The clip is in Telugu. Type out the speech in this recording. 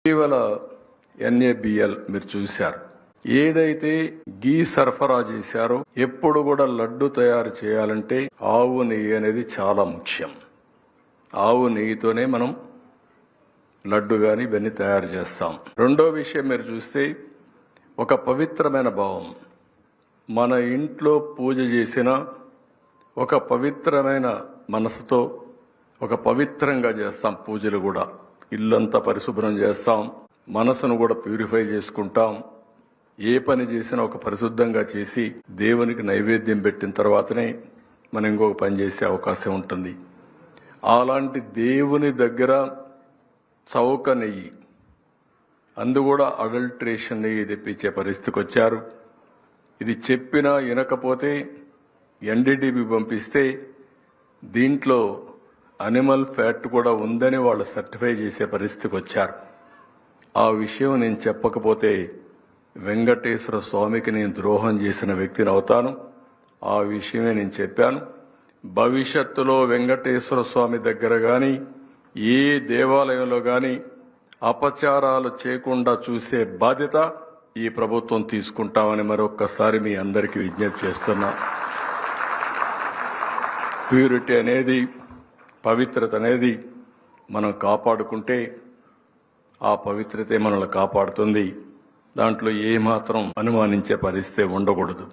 ఇటీవల NABL మీరు చూశారు. ఏదైతే గీ సరఫరా చేశారో ఎప్పుడు కూడా లడ్డు తయారు చేయాలంటే ఆవు నెయ్యి అనేది చాలా ముఖ్యం. ఆవు నెయ్యితోనే మనం లడ్డు గాని ఇవన్నీ తయారు చేస్తాం. రెండో విషయం మీరు చూస్తే ఒక పవిత్రమైన భావం, మన ఇంట్లో పూజ చేసిన ఒక పవిత్రమైన మనసుతో ఒక పవిత్రంగా చేస్తాం. పూజలు కూడా ఇల్లంతా పరిశుభ్రం చేస్తాం, మనసును కూడా ప్యూరిఫై చేసుకుంటాం. ఏ పని చేసినా ఒక పరిశుద్ధంగా చేసి దేవునికి నైవేద్యం పెట్టిన తర్వాతనే మనం ఇంకొక పని చేసే అవకాశం ఉంటుంది. అలాంటి దేవుని దగ్గర చౌక నెయ్యి, అందు కూడా అడల్ట్రేషన్ నెయ్యి తెప్పించే పరిస్థితికి వచ్చారు. ఇది చెప్పినా వినకపోతే NDDB పంపిస్తే దీంట్లో అనిమల్ ఫ్యాట్ కూడా ఉందని వాళ్ళు సర్టిఫై చేసే పరిస్థితికి వచ్చారు. ఆ విషయం నేను చెప్పకపోతే వెంకటేశ్వర స్వామికి నేను ద్రోహం చేసిన వ్యక్తిని అవుతాను. ఆ విషయమే నేను చెప్పాను. భవిష్యత్తులో వెంకటేశ్వర స్వామి దగ్గర గాని ఏ దేవాలయంలో గాని అపచారాలు చేయకుండా చూసే బాధ్యత ఈ ప్రభుత్వం తీసుకుంటామని మరొక్కసారి మీ అందరికీ విజ్ఞప్తి చేస్తున్నా. ప్యూరిటీ అనేది, పవిత్రత అనేది మనం కాపాడుకుంటే ఆ పవిత్రతే మనల్ని కాపాడుతుంది. దాంట్లో ఏమాత్రం అనుమానించే పరిస్థితి ఉండకూడదు.